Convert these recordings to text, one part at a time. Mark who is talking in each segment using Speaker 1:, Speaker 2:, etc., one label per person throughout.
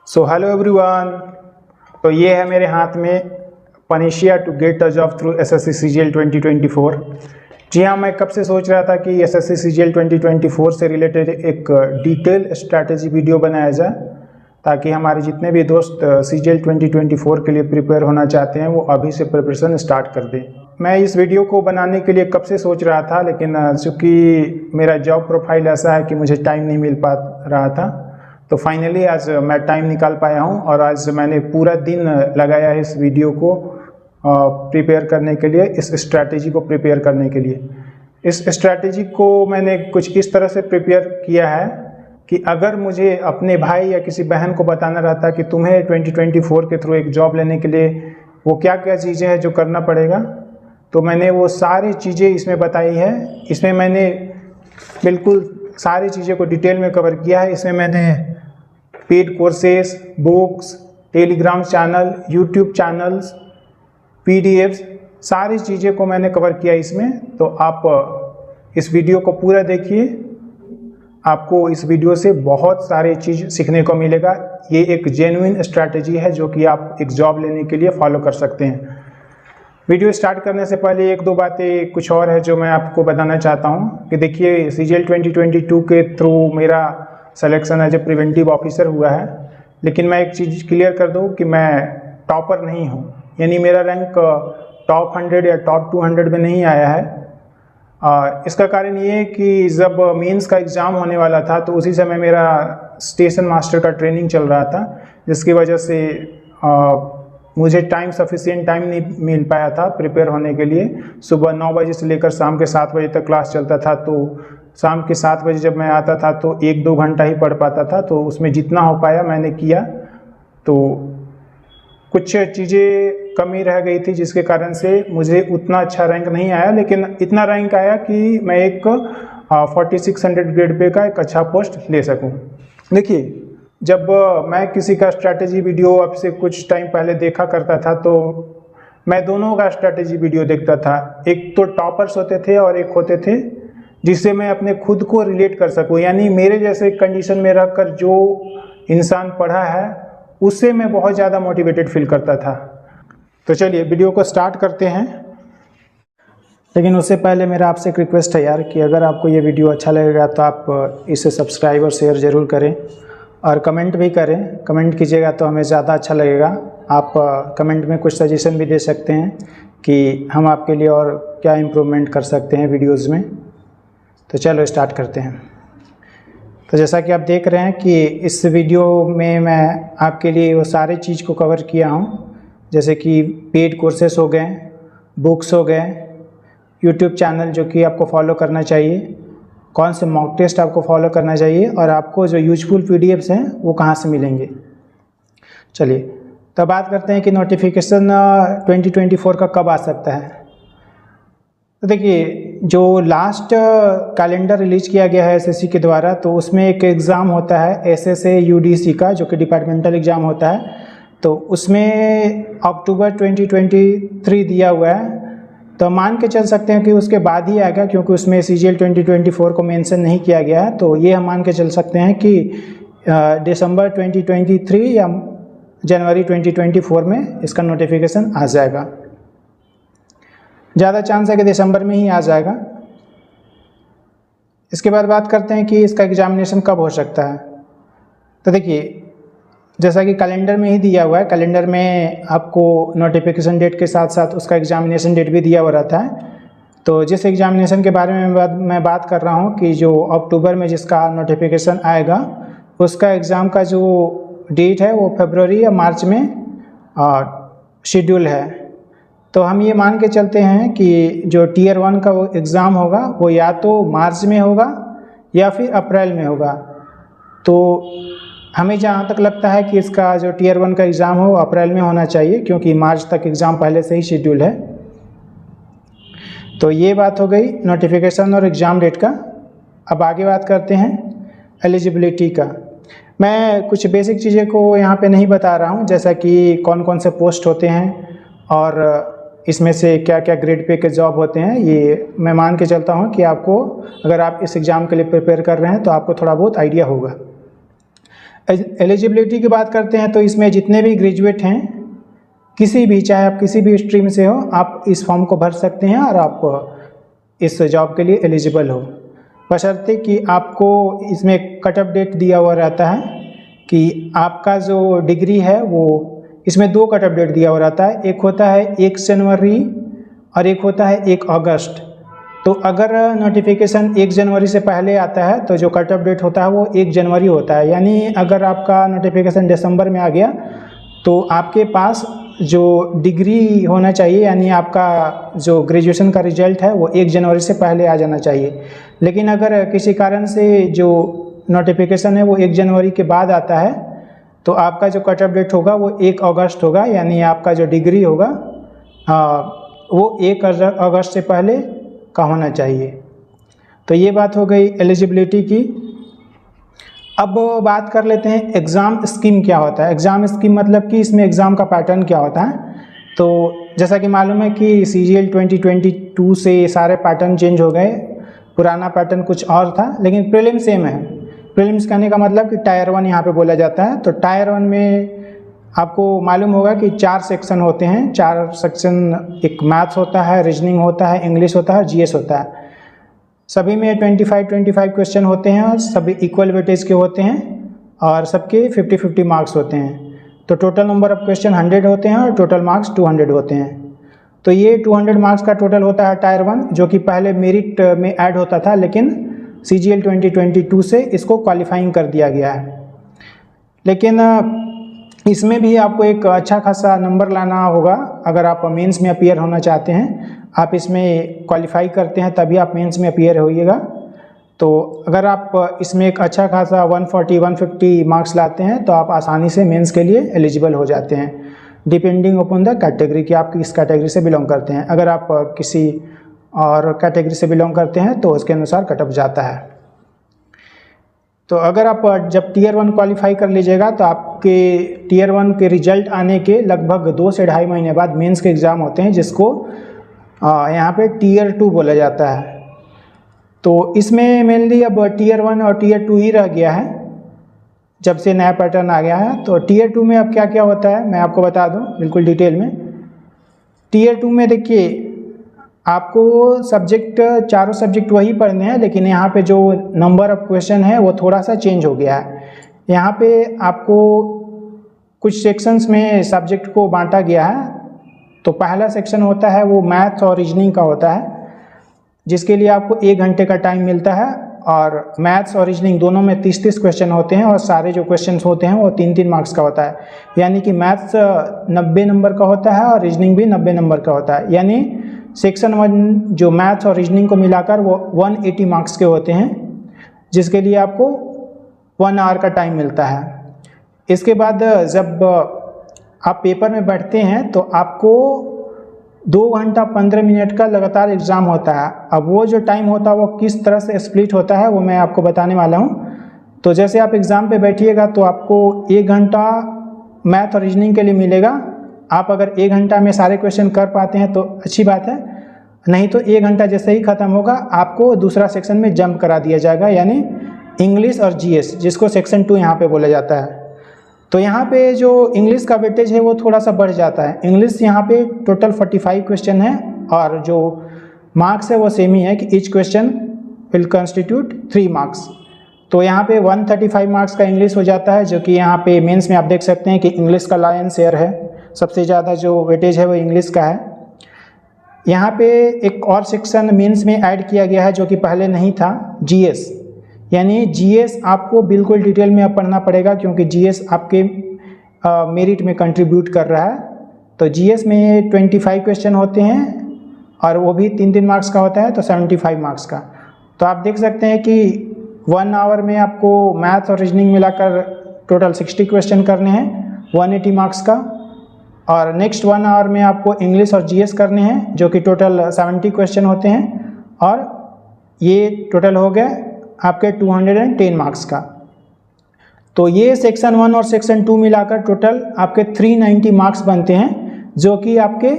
Speaker 1: So hello everyone. तो ये है मेरे हाथ में panacea to get a job through SSC CGL 2024। जी हाँ, मैं कब से सोच रहा था कि एसएससी सीजीएल 2024 से रिलेटेड एक डिटेल स्ट्रैटेजी वीडियो बनाया जाए, ताकि हमारे जितने भी दोस्त सीजीएल 2024 के लिए प्रिपेयर होना चाहते हैं वो अभी से प्रिपरेशन स्टार्ट कर दें। मैं इस वीडियो को बनाने के लिए कब से सोच रहा था, लेकिन चूँकि मेरा जॉब प्रोफाइल ऐसा है कि मुझे टाइम नहीं मिल पा रहा था, तो फाइनली आज मैं टाइम निकाल पाया हूं और आज मैंने पूरा दिन लगाया है इस वीडियो को प्रिपेयर करने के लिए, इस स्ट्रैटेजी को प्रिपेयर करने के लिए। इस स्ट्रैटेजी को मैंने कुछ इस तरह से प्रिपेयर किया है कि अगर मुझे अपने भाई या किसी बहन को बताना रहता कि तुम्हें 2024 के थ्रू एक जॉब लेने के लिए वो क्या क्या चीज़ें हैं जो करना पड़ेगा, तो मैंने वो सारी चीज़ें इसमें बताई है। इसमें मैंने बिल्कुल सारी चीज़ें को डिटेल में कवर किया है। इसमें मैंने paid courses, books, Telegram channel, YouTube channels, PDFs, सारी चीज़ें को मैंने कवर किया इसमें। तो आप इस वीडियो को पूरा देखिए, आपको इस वीडियो से बहुत सारी चीज़ सीखने को मिलेगा। ये एक जेन्युइन स्ट्रैटेजी है जो कि आप एक जॉब लेने के लिए फॉलो कर सकते हैं। वीडियो स्टार्ट करने से पहले एक दो बातें कुछ और है जो मैं आपको बताना चाहता हूँ कि देखिए, सीजीएल 2022 के थ्रू मेरा selection as a preventive officer हुआ है, लेकिन मैं एक चीज़ क्लियर कर दूँ कि मैं टॉपर नहीं हूँ, यानी मेरा रैंक टॉप 100 या टॉप 200 में नहीं आया है। इसका कारण ये है कि जब मेंस का एग्ज़ाम होने वाला था तो उसी समय मेरा स्टेशन मास्टर का ट्रेनिंग चल रहा था, जिसकी वजह से मुझे सफिशिएंट टाइम नहीं मिल पाया था प्रिपेयर होने के लिए। सुबह 9 बजे से लेकर शाम के 7 बजे तक क्लास चलता था, तो शाम के 7 बजे जब मैं आता था तो 1-2 घंटा ही पढ़ पाता था, तो उसमें जितना हो पाया मैंने किया। तो कुछ चीज़ें कमी रह गई थी जिसके कारण से मुझे उतना अच्छा रैंक नहीं आया, लेकिन इतना रैंक आया कि मैं एक 4600 ग्रेड पे का एक अच्छा पोस्ट ले सकूं। देखिए, जब मैं किसी का स्ट्रैटेजी वीडियो अब से कुछ टाइम पहले देखा करता था तो मैं दोनों का स्ट्रैटेजी वीडियो देखता था। एक तो टॉपर्स होते थे और एक होते थे जिससे मैं अपने खुद को रिलेट कर सकूं, यानी मेरे जैसे कंडीशन में रहकर जो इंसान पढ़ा है उससे मैं बहुत ज़्यादा मोटिवेटेड फील करता था। तो चलिए वीडियो को स्टार्ट करते हैं, लेकिन उससे पहले मेरा आपसे एक रिक्वेस्ट है यार कि अगर आपको ये वीडियो अच्छा लगेगा तो आप इसे सब्सक्राइब और शेयर ज़रूर करें और कमेंट भी करें। कमेंट कीजिएगा तो हमें ज़्यादा अच्छा लगेगा। आप कमेंट में कुछ सजेशन भी दे सकते हैं कि हम आपके लिए और क्या इम्प्रूवमेंट कर सकते हैं वीडियोज़ में। तो चलो स्टार्ट करते हैं। तो जैसा कि आप देख रहे हैं कि इस वीडियो में मैं आपके लिए वो सारी चीज़ को कवर किया हूँ, जैसे कि पेड कोर्सेस हो गए, बुक्स हो गए, यूट्यूब चैनल जो कि आपको फॉलो करना चाहिए, कौन से मॉक टेस्ट आपको फॉलो करना चाहिए और आपको जो यूजफुल पीडीएफ्स हैं वो कहाँ से मिलेंगे। चलिए तो बात करते हैं कि नोटिफिकेशन 2024 का कब आ सकता है। तो देखिए, जो लास्ट कैलेंडर रिलीज किया गया है एसएससी के द्वारा, तो उसमें एक एग्ज़ाम होता है एसएसए यूडीसी का, जो कि डिपार्टमेंटल एग्ज़ाम होता है। तो उसमें अक्टूबर 2023 दिया हुआ है, तो मान के चल सकते हैं कि उसके बाद ही आएगा, क्योंकि उसमें सीजीएल 2024 को मेंशन नहीं किया गया है। तो ये हम मान के चल सकते हैं कि दिसंबर 2023 या जनवरी 2024 में इसका नोटिफिकेशन आ जाएगा। ज़्यादा चांस है कि दिसंबर में ही आ जाएगा। इसके बाद बात करते हैं कि इसका एग्जामिनेशन कब हो सकता है। तो देखिए, जैसा कि कैलेंडर में ही दिया हुआ है, कैलेंडर में आपको नोटिफिकेशन डेट के साथ साथ उसका एग्जामिनेशन डेट भी दिया हुआ रहता है। तो जिस एग्जामिनेशन के बारे में मैं बात कर रहा हूँ कि जो अक्टूबर में जिसका नोटिफिकेशन आएगा, उसका एग्ज़ाम का जो डेट है वो फरवरी या मार्च में शेड्यूल है। तो हम ये मान के चलते हैं कि जो टीयर 1 का वो एग्ज़ाम होगा वो या तो मार्च में होगा या फिर अप्रैल में होगा। तो हमें जहाँ तक लगता है कि इसका जो टीयर 1 का एग्ज़ाम हो अप्रैल में होना चाहिए, क्योंकि मार्च तक एग्ज़ाम पहले से ही शेड्यूल है। तो ये बात हो गई नोटिफिकेशन और एग्ज़ाम डेट का। अब आगे बात करते हैं एलिजिबिलिटी का। मैं कुछ बेसिक चीज़ें को यहाँ पे नहीं बता रहा हूँ, जैसा कि कौन कौन से पोस्ट होते हैं और इसमें से क्या क्या ग्रेड पे के जॉब होते हैं। ये मैं मान के चलता हूँ कि आपको, अगर आप इस एग्ज़ाम के लिए प्रिपेयर कर रहे हैं तो आपको थोड़ा बहुत आइडिया होगा। एलिजिबिलिटी की बात करते हैं तो इसमें जितने भी ग्रेजुएट हैं, किसी भी, चाहे आप किसी भी स्ट्रीम से हो, आप इस फॉर्म को भर सकते हैं और आप इस जॉब के लिए एलिजिबल हो, बशर्ते कि आपको इसमें कट ऑफ डेट दिया हुआ रहता है कि आपका जो डिग्री है वो, इसमें 2 कट ऑफ डेट दिया हुआ रहता है, एक होता है 1 जनवरी और एक होता है 1 अगस्त। तो अगर नोटिफिकेशन 1 जनवरी से पहले आता है तो जो कट ऑफ डेट होता है वो 1 जनवरी होता है, यानी अगर आपका नोटिफिकेशन दिसंबर में आ गया तो आपके पास जो डिग्री होना चाहिए, यानी आपका जो ग्रेजुएशन का रिजल्ट है वो 1 जनवरी से पहले आ जाना चाहिए। लेकिन अगर किसी कारण से जो नोटिफिकेशन है वो 1 जनवरी के बाद आता है तो आपका जो कट ऑफ डेट होगा वो 1 अगस्त होगा, यानी आपका जो डिग्री होगा वो 1 अगस्त से पहले का होना चाहिए। तो ये बात हो गई एलिजिबिलिटी की। अब बात कर लेते हैं एग्ज़ाम स्कीम क्या होता है। एग्ज़ाम स्कीम मतलब कि इसमें एग्ज़ाम का पैटर्न क्या होता है। तो जैसा कि मालूम है कि CGL 2022 से सारे पैटर्न चेंज हो गए, पुराना पैटर्न कुछ और था, लेकिन प्रीलिम सेम है। प्रीलिम्स कहने का मतलब कि टायर 1 यहाँ पे बोला जाता है। तो टायर 1 में आपको मालूम होगा कि 4 सेक्शन होते हैं। 4 सेक्शन, एक मैथ्स होता है, रीजनिंग होता है, इंग्लिश होता है, GS होता है। सभी में 25 क्वेश्चन होते हैं और सभी इक्वल वेटेज के होते हैं और सबके 50 मार्क्स होते हैं। तो टोटल नंबर ऑफ क्वेश्चन 100 होते हैं और टोटल मार्क्स 200 होते हैं। तो ये 200 मार्क्स का टोटल होता है टायर 1, जो कि पहले मेरिट में ऐड होता था, लेकिन CGL 2022 से इसको क्वालिफाइंग कर दिया गया है। लेकिन इसमें भी आपको एक अच्छा खासा नंबर लाना होगा अगर आप मेंस में अपीयर होना चाहते हैं। आप इसमें क्वालिफाई करते हैं तभी आप मेंस में अपीयर होइएगा। तो अगर आप इसमें एक अच्छा खासा 140-150 मार्क्स लाते हैं तो आप आसानी से मेंस के लिए एलिजिबल हो जाते हैं, डिपेंडिंग अपॉन द कैटेगरी कि आप किस कैटेगरी से बिलोंग करते हैं। अगर आप किसी और कैटेगरी से बिलोंग करते हैं तो उसके अनुसार कट ऑफ जाता है। तो अगर आप जब टीयर 1 क्वालिफाई कर लीजिएगा तो आपके टीयर 1 के रिजल्ट आने के लगभग 2 से ढाई महीने बाद मेंस के एग्ज़ाम होते हैं, जिसको यहाँ पे टीयर 2 बोला जाता है। तो इसमें मेनली अब टीयर 1 और टीयर 2 ही रह गया है जब से नया पैटर्न आ गया है। तो टीयर 2 में अब क्या क्या होता है मैं आपको बता दूं बिल्कुल डिटेल में। टीयर 2 में देखिए, आपको सब्जेक्ट, चारों सब्जेक्ट वही पढ़ने हैं, लेकिन यहाँ पे जो नंबर ऑफ क्वेश्चन है वो थोड़ा सा चेंज हो गया है। यहाँ पे आपको कुछ सेक्शंस में सब्जेक्ट को बांटा गया है। तो पहला सेक्शन होता है वो मैथ्स और रीजनिंग का होता है, जिसके लिए आपको 1 घंटे का टाइम मिलता है। और मैथ्स और रीजनिंग दोनों में 30-30 क्वेश्चन होते हैं और सारे जो क्वेश्चन होते हैं वो 3-3 मार्क्स का होता है। यानी कि मैथ्स 90 नंबर का होता है और रीजनिंग भी 90 नंबर का होता है। यानी सेक्शन 1 जो मैथ्स और रीजनिंग को मिलाकर वो 180 मार्क्स के होते हैं, जिसके लिए आपको 1 आवर का टाइम मिलता है। इसके बाद जब आप पेपर में बैठते हैं तो आपको 2 घंटा 15 मिनट का लगातार एग्ज़ाम होता है। अब वो जो टाइम होता है वो किस तरह से स्प्लिट होता है वो मैं आपको बताने वाला हूँ। तो जैसे आप एग्ज़ाम पे बैठिएगा तो आपको 1 घंटा मैथ और रीजनिंग के लिए मिलेगा। आप अगर 1 घंटा में सारे क्वेश्चन कर पाते हैं तो अच्छी बात है, नहीं तो 1 घंटा जैसे ही ख़त्म होगा आपको दूसरा सेक्शन में जंप करा दिया जाएगा, यानी इंग्लिश और GS, जिसको सेक्शन 2 यहाँ पे बोला जाता है। तो यहाँ पे जो इंग्लिश का वेटेज है वो थोड़ा सा बढ़ जाता है। इंग्लिश यहाँ पे टोटल 45 क्वेश्चन है और जो मार्क्स है वो सेम ही है कि each question will constitute 3 marks. तो यहाँ पे 135 मार्क्स का इंग्लिश हो जाता है, जो कि यहाँ पे मेंस में आप देख सकते हैं कि इंग्लिश का लायन शेयर है, सबसे ज़्यादा जो वेटेज है वो इंग्लिश का है। यहाँ पे एक और सेक्शन मेंस में ऐड किया गया है जो कि पहले नहीं था, GS। यानी GS आपको बिल्कुल डिटेल में अब पढ़ना पड़ेगा, क्योंकि GS आपके मेरिट में कंट्रीब्यूट कर रहा है। तो GS में 25 क्वेश्चन होते हैं और वो भी 3-3 मार्क्स का होता है, तो 75 मार्क्स का। तो आप देख सकते हैं कि 1 आवर में आपको मैथ्स और रीजनिंग मिलाकर टोटल 60 क्वेश्चन करने हैं 180 मार्क्स का, और नेक्स्ट 1 आवर में आपको इंग्लिश और GS करने हैं जो कि टोटल 70 क्वेश्चन होते हैं, और ये टोटल हो गया आपके 210 मार्क्स का। तो ये सेक्शन 1 और सेक्शन 2 मिलाकर टोटल आपके 390 मार्क्स बनते हैं, जो कि आपके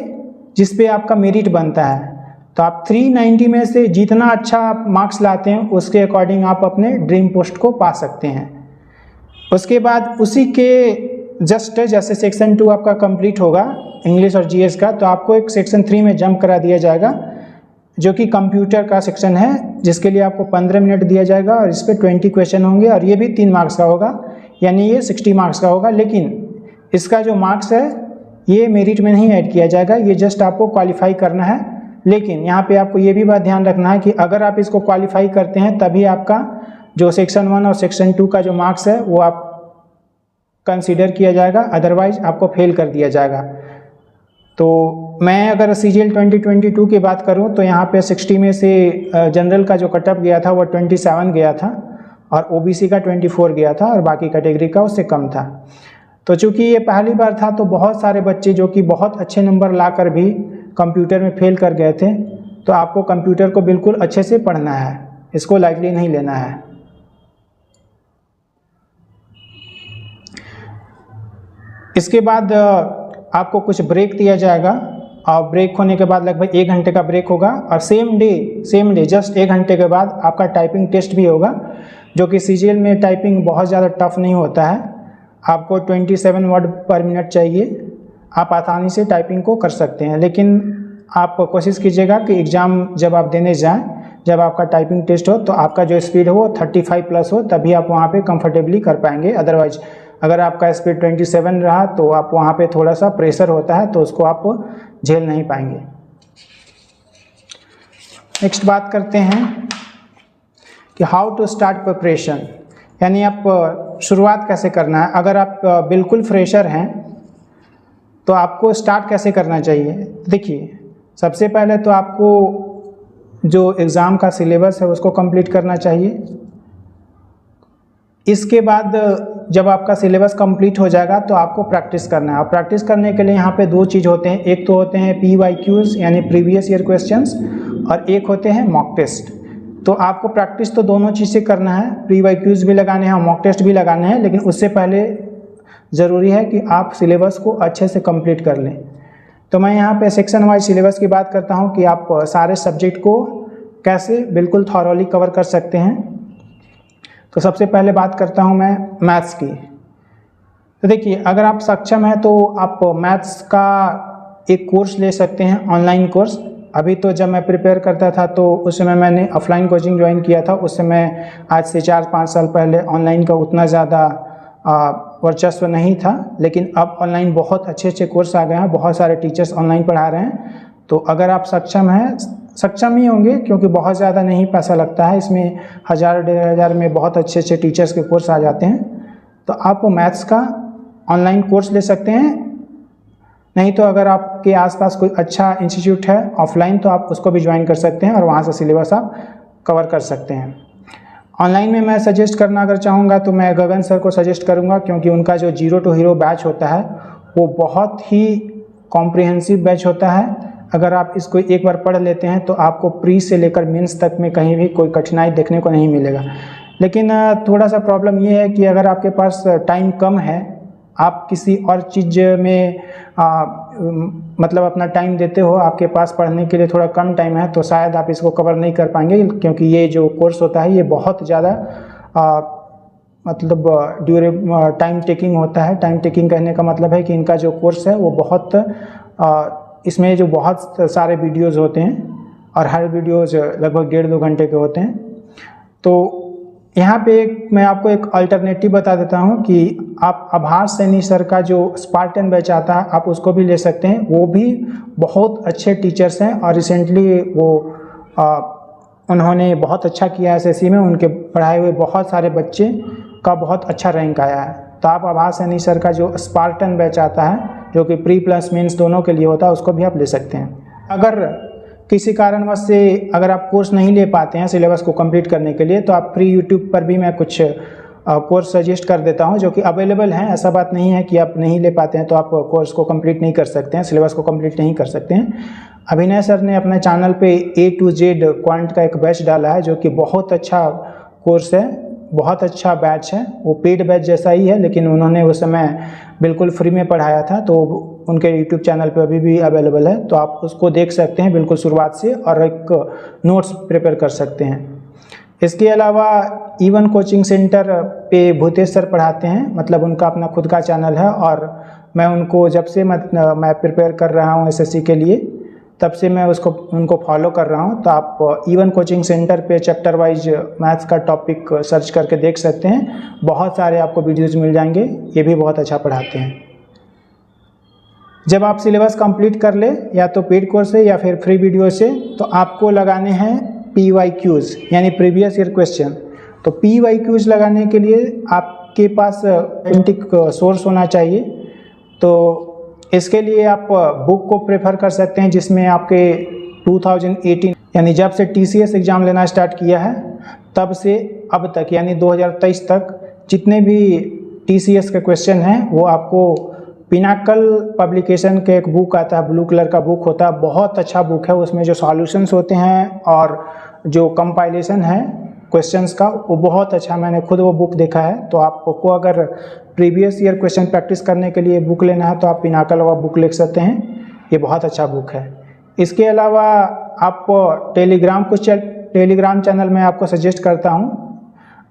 Speaker 1: जिस पे आपका मेरिट बनता है। तो आप 390 में से जितना अच्छा आप मार्क्स लाते हैं उसके अकॉर्डिंग आप अपने ड्रीम पोस्ट को पा सकते हैं। उसके बाद उसी के जस्ट जैसे सेक्शन 2 आपका कंप्लीट होगा इंग्लिश और जीएस का, तो आपको एक सेक्शन 3 में जंप करा दिया जाएगा जो कि कंप्यूटर का सेक्शन है, जिसके लिए आपको 15 मिनट दिया जाएगा और इस पर 20 क्वेश्चन होंगे और ये भी 3 मार्क्स का होगा, यानी ये 60 मार्क्स का होगा। लेकिन इसका जो मार्क्स है ये मेरिट में नहीं ऐड किया जाएगा, ये जस्ट आपको क्वालिफाई करना है। लेकिन यहाँ पे आपको ये भी बात ध्यान रखना है कि अगर आप इसको क्वालिफाई करते हैं तभी आपका जो सेक्शन 1 और सेक्शन 2 का जो मार्क्स है वो आप कंसीडर किया जाएगा, अदरवाइज आपको फेल कर दिया जाएगा। तो मैं अगर CGL 2022 की बात करूं तो यहाँ पे 60 में से जनरल का जो कटअप गया था वो 27 गया था और OBC का 24 गया था और बाकी कैटेगरी का उससे कम था। तो चूँकि ये पहली बार था तो बहुत सारे बच्चे जो कि बहुत अच्छे नंबर लाकर भी कंप्यूटर में फेल कर गए थे, तो आपको कंप्यूटर को बिल्कुल अच्छे से पढ़ना है, इसको लाइटली नहीं लेना है। इसके बाद आपको कुछ ब्रेक दिया जाएगा और ब्रेक होने के बाद लगभग 1 घंटे का ब्रेक होगा और सेम डे जस्ट 1 घंटे के बाद आपका टाइपिंग टेस्ट भी होगा, जो कि CGL में टाइपिंग बहुत ज़्यादा टफ नहीं होता है। आपको 27 वर्ड पर मिनट चाहिए, आप आसानी से टाइपिंग को कर सकते हैं। लेकिन आप कोशिश कीजिएगा कि एग्ज़ाम जब आप देने जाएं, जब आपका टाइपिंग टेस्ट हो तो आपका जो स्पीड हो वो 35 प्लस हो, तभी आप वहाँ पे कंफर्टेबली कर पाएंगे। अदरवाइज अगर आपका स्पीड 27 रहा तो आप वहाँ पे थोड़ा सा प्रेशर होता है तो उसको आप झेल नहीं पाएंगे। नेक्स्ट बात करते हैं कि हाउ टू स्टार्ट प्रिपरेशन, यानी आप शुरुआत कैसे करना है। अगर आप बिल्कुल फ्रेशर हैं तो आपको स्टार्ट कैसे करना चाहिए। देखिए, सबसे पहले तो आपको जो एग्ज़ाम का सिलेबस है उसको कंप्लीट करना चाहिए। इसके बाद जब आपका सिलेबस कंप्लीट हो जाएगा तो आपको प्रैक्टिस करना है और प्रैक्टिस करने के लिए यहाँ पे 2 चीज़ होते हैं। एक तो होते हैं PYQs यानी प्रीवियस ईयर क्वेश्चंस और एक होते हैं मॉक टेस्ट। तो आपको प्रैक्टिस तो दोनों चीज़ से करना है, PYQs भी लगाने हैं और मॉक टेस्ट भी लगाने हैं, लेकिन उससे पहले ज़रूरी है कि आप सिलेबस को अच्छे से कंप्लीट कर लें। तो मैं यहाँ पे सेक्शन वाइज सिलेबस की बात करता हूँ कि आप सारे सब्जेक्ट को कैसे बिल्कुल थॉरोली कवर कर सकते हैं। तो सबसे पहले बात करता हूँ मैं मैथ्स की। तो देखिए, अगर आप सक्षम हैं तो आप मैथ्स का एक कोर्स ले सकते हैं, ऑनलाइन कोर्स। अभी तो जब मैं प्रिपेयर करता था तो उस समय मैंने ऑफलाइन कोचिंग ज्वाइन किया था। उस समय आज से 4-5 साल पहले ऑनलाइन का उतना ज़्यादा वर्चस्व नहीं था, लेकिन अब ऑनलाइन बहुत अच्छे कोर्स आ गए हैं, बहुत सारे टीचर्स ऑनलाइन पढ़ा रहे हैं। तो अगर आप सक्षम हैं, सक्षम ही होंगे क्योंकि बहुत ज़्यादा नहीं पैसा लगता है इसमें, 1000-1500 में बहुत अच्छे टीचर्स के कोर्स आ जाते हैं। तो आप मैथ्स का ऑनलाइन कोर्स ले सकते हैं। नहीं तो अगर आपके आसपास कोई अच्छा इंस्टीट्यूट है ऑफलाइन तो आप उसको भी ज्वाइन कर सकते हैं और वहाँ से सिलेबस आप कवर कर सकते हैं। ऑनलाइन में मैं सजेस्ट करना अगर चाहूँगा तो मैं गगन सर को सजेस्ट करूँगा, क्योंकि उनका जो 0 to हीरो बैच होता है वो बहुत ही कॉम्प्रिहेंसिव बैच होता है। अगर आप इसको एक बार पढ़ लेते हैं तो आपको प्री से लेकर मेंस तक में कहीं भी कोई कठिनाई देखने को नहीं मिलेगा। लेकिन थोड़ा सा प्रॉब्लम ये है कि अगर आपके पास टाइम कम है, आप किसी और चीज़ में मतलब अपना टाइम देते हो, आपके पास पढ़ने के लिए थोड़ा कम टाइम है, तो शायद आप इसको कवर नहीं कर पाएंगे, क्योंकि ये जो कोर्स होता है ये बहुत ज़्यादा मतलब टाइम टेकिंग होता है। टाइम टेकिंग कहने का मतलब है कि इनका जो कोर्स है वो बहुत इसमें जो बहुत सारे वीडियोज़ होते हैं और हर वीडियोज़ लगभग 1.5-2 घंटे के होते हैं। तो यहाँ पे मैं आपको एक अल्टरनेटिव बता देता हूँ कि आप आभास सैनी सर का जो स्पार्टन बैच आता है आप उसको भी ले सकते हैं। वो भी बहुत अच्छे टीचर्स हैं और रिसेंटली वो उन्होंने बहुत अच्छा किया SSC में। उनके पढ़ाए हुए बहुत सारे बच्चे का बहुत अच्छा रैंक आया है। तो आप आभास सैनी सर का जो स्पार्टन बैच आता है जो कि प्री प्लस मेंस दोनों के लिए होता है उसको भी आप ले सकते हैं। अगर किसी कारणवश से अगर आप कोर्स नहीं ले पाते हैं सिलेबस को कंप्लीट करने के लिए तो आप फ्री यूट्यूब पर भी मैं कुछ कोर्स सजेस्ट कर देता हूं जो कि अवेलेबल हैं। ऐसा बात नहीं है कि आप नहीं ले पाते हैं तो आप कोर्स को कंप्लीट नहीं कर सकते हैं, सिलेबस को कंप्लीट नहीं कर सकते हैं। अभिनय सर ने अपने चैनल पे A to Z क्वांट का एक बैच डाला है जो कि बहुत अच्छा कोर्स है, बहुत अच्छा बैच है। वो पेड बैच जैसा ही है, लेकिन उन्होंने उस समय बिल्कुल फ्री में पढ़ाया था। तो उनके यूट्यूब चैनल पे अभी भी अवेलेबल है, तो आप उसको देख सकते हैं बिल्कुल शुरुआत से और एक नोट्स प्रिपेयर कर सकते हैं। इसके अलावा E1 कोचिंग सेंटर पे भूतेश सर पढ़ाते हैं, मतलब उनका अपना खुद का चैनल है और मैं उनको जब से मैं प्रिपेयर कर रहा हूँ एसएससी के लिए तब से मैं उनको फॉलो कर रहा हूँ। तो आप E1 कोचिंग सेंटर पे चैप्टर वाइज मैथ्स का टॉपिक सर्च करके देख सकते हैं, बहुत सारे आपको वीडियोज़ मिल जाएंगे, ये भी बहुत अच्छा पढ़ाते हैं। जब आप सिलेबस कंप्लीट कर ले या तो पेड कोर्स से या फिर फ्री वीडियो से, तो आपको लगाने हैं PYQs यानी प्रीवियस ईयर क्वेश्चन। तो PYQs लगाने के लिए आपके पास ऑथेंटिक सोर्स होना चाहिए। तो इसके लिए आप बुक को प्रेफर कर सकते हैं जिसमें आपके 2018 यानी जब से TCS एग्ज़ाम लेना स्टार्ट किया है तब से अब तक यानी 2023 तक जितने भी TCS के क्वेश्चन हैं वो आपको पिनाकल पब्लिकेशन के एक बुक आता है, ब्लू कलर का बुक होता है, बहुत अच्छा बुक है। उसमें जो सॉल्यूशंस होते हैं और जो कंपाइलेशन है क्वेश्चंस का वो बहुत अच्छा, मैंने खुद वो बुक देखा है। तो आपको अगर प्रीवियस ईयर क्वेश्चन प्रैक्टिस करने के लिए बुक लेना है तो आप पिनाकल वाला बुक ले सकते हैं, ये बहुत अच्छा बुक है। इसके अलावा आप टेलीग्राम चैनल में आपको सजेस्ट करता हूँ,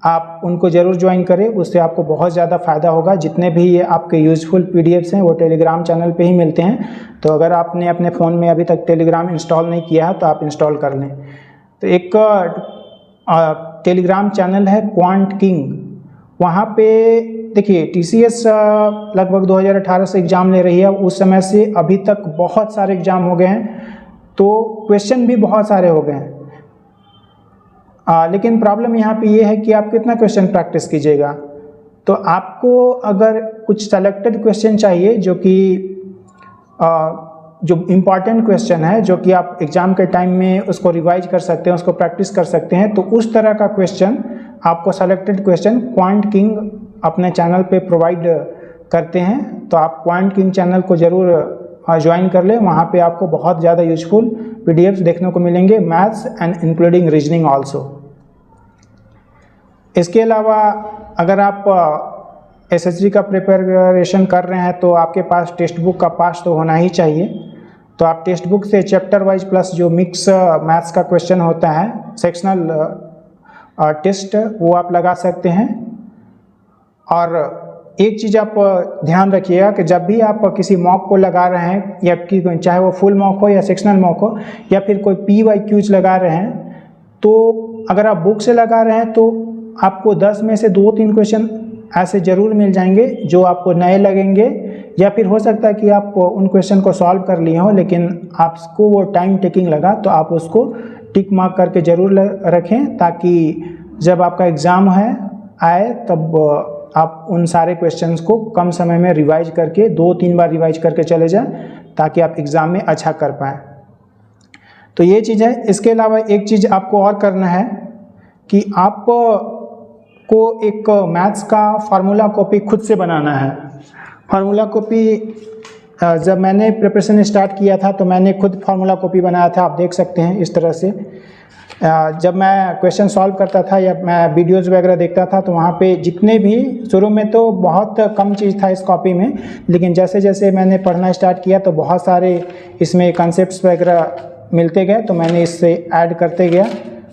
Speaker 1: आप उनको ज़रूर ज्वाइन करें, उससे आपको बहुत ज़्यादा फ़ायदा होगा। जितने भी ये आपके यूज़फुल PDFs हैं वो टेलीग्राम चैनल पे ही मिलते हैं। तो अगर आपने अपने फ़ोन में अभी तक टेलीग्राम इंस्टॉल नहीं किया है तो आप इंस्टॉल कर लें। तो एक टेलीग्राम चैनल है क्वांट किंग, वहाँ पे देखिए TCS लगभग 2018 से एग्ज़ाम ले रही है, उस समय से अभी तक बहुत सारे एग्ज़ाम हो गए हैं, तो क्वेश्चन भी बहुत सारे हो गए हैं। लेकिन प्रॉब्लम यहाँ पे ये है कि आप कितना क्वेश्चन प्रैक्टिस कीजिएगा। तो आपको अगर कुछ सेलेक्टेड क्वेश्चन चाहिए जो कि जो इम्पॉर्टेंट क्वेश्चन है, जो कि आप एग्ज़ाम के टाइम में उसको रिवाइज कर सकते हैं, उसको प्रैक्टिस कर सकते हैं, तो उस तरह का क्वेश्चन आपको सेलेक्टेड क्वेश्चन क्वांट किंग अपने चैनल पे प्रोवाइड करते हैं। तो आप क्वांट किंग चैनल को ज़रूर ज्वाइन कर लें, वहाँ पे आपको बहुत ज़्यादा यूजफुल PDFs देखने को मिलेंगे, maths and including reasoning also. इसके अलावा अगर आप SSC का प्रिपरेशन कर रहे हैं तो आपके पास टेक्स्ट बुक का पास तो होना ही चाहिए। तो आप टेक्स्ट बुक से चैप्टर वाइज प्लस जो मिक्स मैथ्स का क्वेश्चन होता है सेक्शनल टेस्ट वो आप लगा सकते हैं। और एक चीज़ आप ध्यान रखिएगा कि जब भी आप किसी मॉक को लगा रहे हैं या कि चाहे वो फुल मॉक हो या सेक्शनल मॉक हो या फिर कोई PYQs लगा रहे हैं, तो अगर आप बुक से लगा रहे हैं तो आपको 10 में से 2-3 क्वेश्चन ऐसे ज़रूर मिल जाएंगे जो आपको नए लगेंगे, या फिर हो सकता है कि आप उन क्वेश्चन को सॉल्व कर लिए हो लेकिन आपको वो टाइम टेकिंग लगा, तो आप उसको टिक मार्क करके ज़रूर रखें ताकि जब आपका एग्ज़ाम आए तब आप उन सारे क्वेश्चंस को कम समय में रिवाइज करके 2-3 बार रिवाइज करके चले जाएं ताकि आप एग्ज़ाम में अच्छा कर पाएँ। तो ये चीज़ है। इसके अलावा एक चीज़ आपको और करना है कि आप को एक मैथ्स का फार्मूला कॉपी खुद से बनाना है। फार्मूला कॉपी जब मैंने प्रिपरेशन स्टार्ट किया था तो मैंने खुद फार्मूला कॉपी बनाया था, आप देख सकते हैं इस तरह से। जब मैं क्वेश्चन सॉल्व करता था या मैं वीडियोज़ वगैरह देखता था तो वहाँ पे जितने भी शुरू में तो बहुत कम चीज़ था इस कॉपी में, लेकिन जैसे जैसे मैंने पढ़ना स्टार्ट किया तो बहुत सारे इसमें कॉन्सेप्ट्स वगैरह मिलते गए, तो मैंने इससे ऐड करते गया।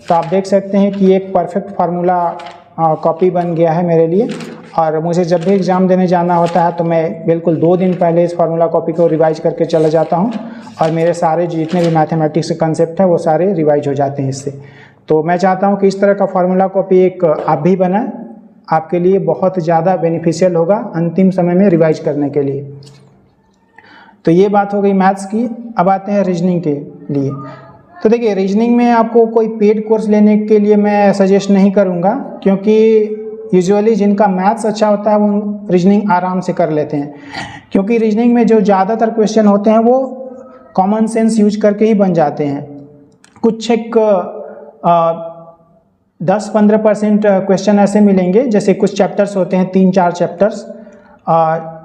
Speaker 1: तो आप देख सकते हैं कि एक परफेक्ट फार्मूला कॉपी बन गया है मेरे लिए। और मुझे जब भी एग्ज़ाम देने जाना होता है तो मैं बिल्कुल 2 दिन पहले इस फार्मूला कॉपी को रिवाइज करके चला जाता हूं और मेरे सारे जितने भी मैथमेटिक्स के कंसेप्ट हैं वो सारे रिवाइज हो जाते हैं इससे। तो मैं चाहता हूं कि इस तरह का फार्मूला कॉपी एक आप भी बनाएं, आपके लिए बहुत ज़्यादा बेनिफिशियल होगा अंतिम समय में रिवाइज करने के लिए। तो ये बात हो गई मैथ्स की। अब आते हैं रीजनिंग के लिए। तो देखिए रीजनिंग में आपको कोई पेड कोर्स लेने के लिए मैं सजेस्ट नहीं करूँगा, क्योंकि यूजुअली जिनका मैथ्स अच्छा होता है वो रीजनिंग आराम से कर लेते हैं, क्योंकि रीजनिंग में जो ज़्यादातर क्वेश्चन होते हैं वो कॉमन सेंस यूज करके ही बन जाते हैं। कुछ एक 10-15% क्वेश्चन ऐसे मिलेंगे, जैसे कुछ चैप्टर्स होते हैं 3-4 चैप्टर्स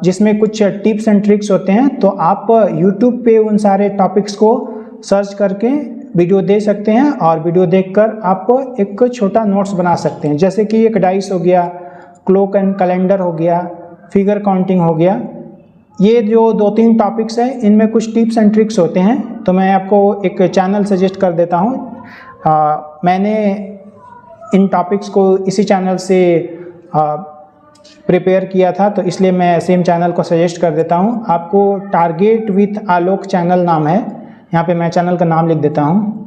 Speaker 1: जिसमें कुछ टिप्स एंड ट्रिक्स होते हैं। तो आप यूट्यूब पे उन सारे टॉपिक्स को सर्च करके वीडियो दे सकते हैं और वीडियो देखकर आप एक छोटा नोट्स बना सकते हैं, जैसे कि एक डाइस हो गया, क्लॉक एंड कैलेंडर हो गया, फिगर काउंटिंग हो गया। ये जो 2-3 टॉपिक्स हैं इनमें कुछ टिप्स एंड ट्रिक्स होते हैं। तो मैं आपको एक चैनल सजेस्ट कर देता हूँ। मैंने इन टॉपिक्स को इसी चैनल से प्रिपेयर किया था, तो इसलिए मैं सेम चैनल को सजेस्ट कर देता हूँ आपको। टारगेट विथ आलोक चैनल नाम है, यहाँ पे मैं चैनल का नाम लिख देता हूँ,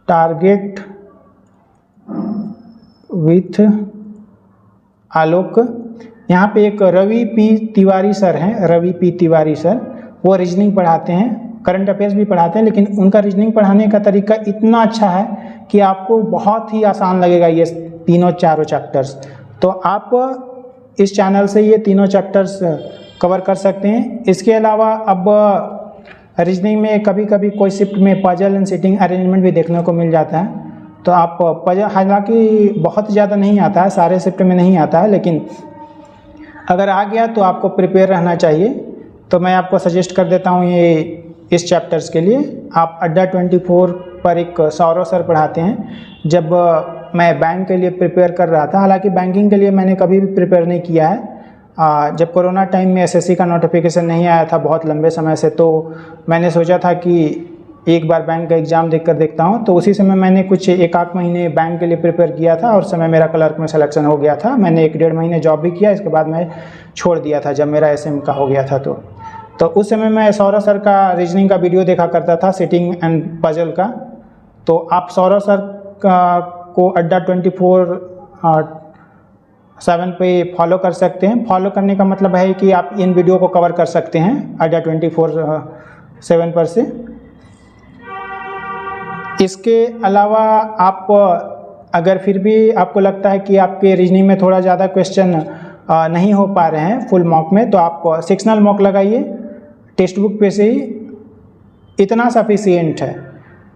Speaker 1: टारगेट विथ आलोक। यहाँ पे एक रवि पी तिवारी सर हैं, रवि पी तिवारी सर, वो रीजनिंग पढ़ाते हैं, करंट अफेयर्स भी पढ़ाते हैं, लेकिन उनका रीजनिंग पढ़ाने का तरीका इतना अच्छा है कि आपको बहुत ही आसान लगेगा ये तीनों चारों चैप्टर्स। तो आप इस चैनल से ये तीनों चैप्टर्स कवर कर सकते हैं। इसके अलावा अब रीजनिंग में कभी कभी कोई शिफ्ट में पजल एंड सिटिंग अरेंजमेंट भी देखने को मिल जाता है, तो आप पजल, हालांकि बहुत ज़्यादा नहीं आता है, सारे शिफ्ट में नहीं आता है, लेकिन अगर आ गया तो आपको प्रिपेयर रहना चाहिए। तो मैं आपको सजेस्ट कर देता हूँ ये इस चैप्टर्स के लिए। आप अड्डा 24 पर एक सौरव सर पढ़ाते हैं। जब मैं बैंक के लिए प्रिपेयर कर रहा था, हालांकि बैंकिंग के लिए मैंने कभी भी प्रिपेयर नहीं किया है, जब कोरोना टाइम में एसएससी का नोटिफिकेशन नहीं आया था बहुत लंबे समय से, तो मैंने सोचा था कि एक बार बैंक का एग्ज़ाम देख कर देखता हूँ। तो उसी समय मैंने कुछ 1-8 महीने बैंक के लिए प्रिपेयर किया था और समय मेरा क्लर्क में सिलेक्शन हो गया था। मैंने 1-1.5 महीने जॉब भी किया, इसके बाद मैं छोड़ दिया था जब मेरा एसएम का हो गया था। तो उस समय मैं सौरव सर का रीजनिंग का वीडियो देखा करता था, सिटिंग एंड पजल का। तो आप सौरव सर को अड्डा 24/7 पे फॉलो कर सकते हैं। फॉलो करने का मतलब है कि आप इन वीडियो को कवर कर सकते हैं अड्डा 24/7 पर से। इसके अलावा आप अगर फिर भी आपको लगता है कि आपके रीजनिंग में थोड़ा ज़्यादा क्वेश्चन नहीं हो पा रहे हैं फुल मॉक में, तो आप सेक्शनल मॉक लगाइए टेक्स्ट बुक पे से ही, इतना सफिशिएंट है।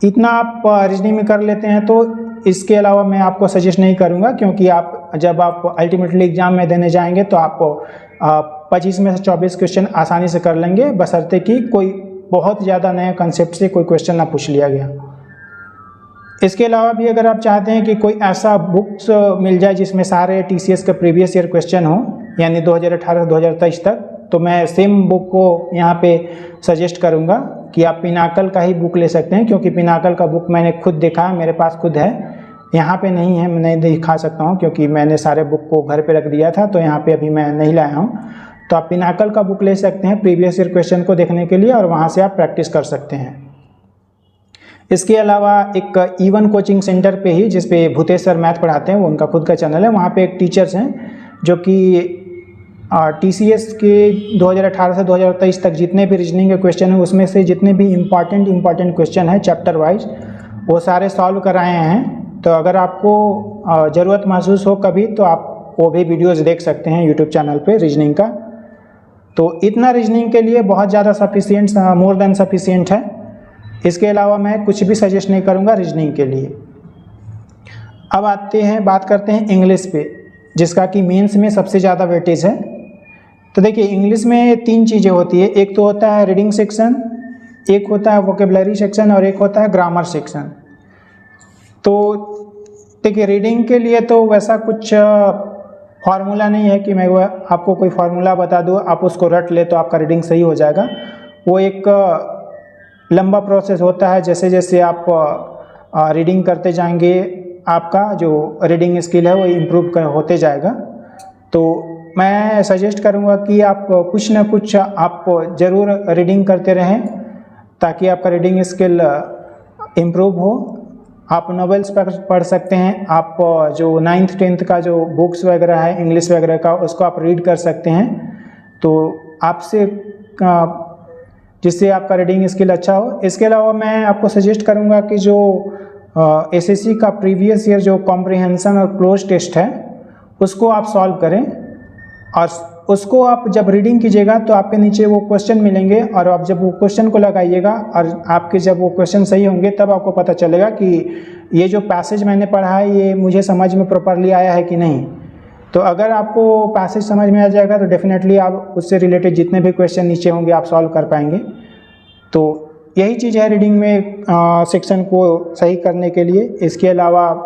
Speaker 1: इतना आप रीजनिंग में कर लेते हैं तो इसके अलावा मैं आपको सजेस्ट नहीं करूंगा, क्योंकि आप जब आप अल्टीमेटली एग्जाम में देने जाएंगे तो आप 25 में से 24 क्वेश्चन आसानी से कर लेंगे, बशर्ते कि कोई बहुत ज़्यादा नए कंसेप्ट से कोई क्वेश्चन ना पूछ लिया गया। इसके अलावा भी अगर आप चाहते हैं कि कोई ऐसा बुक्स मिल जाए जिसमें सारे टीसीएस के प्रीवियस ईयर क्वेश्चन हो, यानी 2018-2023 तक, तो मैं सेम बुक को यहाँ पे सजेस्ट करूँगा कि आप पिनाकल का ही बुक ले सकते हैं, क्योंकि पिनाकल का बुक मैंने खुद देखा है, मेरे पास खुद है, यहाँ पे नहीं है, मैं नहीं दिखा सकता हूँ क्योंकि मैंने सारे बुक को घर पे रख दिया था, तो यहाँ पे अभी मैं नहीं लाया हूँ। तो आप पिनाकल का बुक ले सकते हैं प्रीवियस ईयर क्वेश्चन को देखने के लिए, और वहाँ से आप प्रैक्टिस कर सकते हैं। इसके अलावा एक ईवन कोचिंग सेंटर पे ही, जिस पे भूतेश सर मैथ पढ़ाते हैं, वो उनका खुद का चैनल है, वहाँ पे एक टीचर्स हैं जो कि टीसीएस के 2018 से 2023 तक जितने भी रीजनिंग के क्वेश्चन हैं, उसमें से जितने भी इम्पॉर्टेंट क्वेश्चन हैं चैप्टर वाइज, वो सारे सॉल्व कराए हैं। तो अगर आपको ज़रूरत महसूस हो कभी, तो आप वो भी वीडियोज़ देख सकते हैं यूट्यूब चैनल पे रीजनिंग का। तो इतना रीजनिंग के लिए बहुत ज़्यादा सफिशिएंट, मोर देन सफिशिएंट है। इसके अलावा मैं कुछ भी सजेस्ट नहीं करूँगा रीजनिंग के लिए। अब बात करते हैं इंग्लिश पे, जिसका कि मेंस में सबसे ज़्यादा वेटेज है। तो देखिए, इंग्लिश में 3 चीज़ें होती है, एक तो होता है रीडिंग सेक्शन, एक होता है वोकेबलरी सेक्शन, और एक होता है ग्रामर सेक्शन। तो देखिए, रीडिंग के लिए तो वैसा कुछ फार्मूला नहीं है कि मैं आपको कोई फार्मूला बता दूँ, आप उसको रट ले तो आपका रीडिंग सही हो जाएगा। वो एक लंबा प्रोसेस होता है, जैसे जैसे आप रीडिंग करते जाएंगे आपका जो रीडिंग स्किल है वो इम्प्रूव होते जाएगा। तो मैं सजेस्ट करूँगा कि आप कुछ ना कुछ आप ज़रूर रीडिंग करते रहें, ताकि आपका रीडिंग स्किल इम्प्रूव हो। आप नॉवेल्स पढ़ सकते हैं, आप जो 9th 10th का जो बुक्स वगैरह है इंग्लिश वगैरह का, उसको आप रीड कर सकते हैं, तो आपसे जिससे आपका रीडिंग स्किल अच्छा हो। इसके अलावा मैं आपको सजेस्ट करूँगा कि जो एसएससी का प्रीवियस ईयर जो कॉम्प्रिहेंशन और क्लोज टेस्ट है, उसको आप सॉल्व करें, और उसको आप जब रीडिंग कीजिएगा तो आपके नीचे वो क्वेश्चन मिलेंगे, और आप जब वो क्वेश्चन को लगाइएगा और आपके जब वो क्वेश्चन सही होंगे, तब आपको पता चलेगा कि ये जो पैसेज मैंने पढ़ा है ये मुझे समझ में प्रॉपरली आया है कि नहीं। तो अगर आपको पैसेज समझ में आ जाएगा तो डेफिनेटली आप उससे रिलेटेड जितने भी क्वेश्चन नीचे होंगे आप सॉल्व कर पाएंगे। तो यही चीज़ है रीडिंग में सेक्शन को सही करने के लिए। इसके अलावा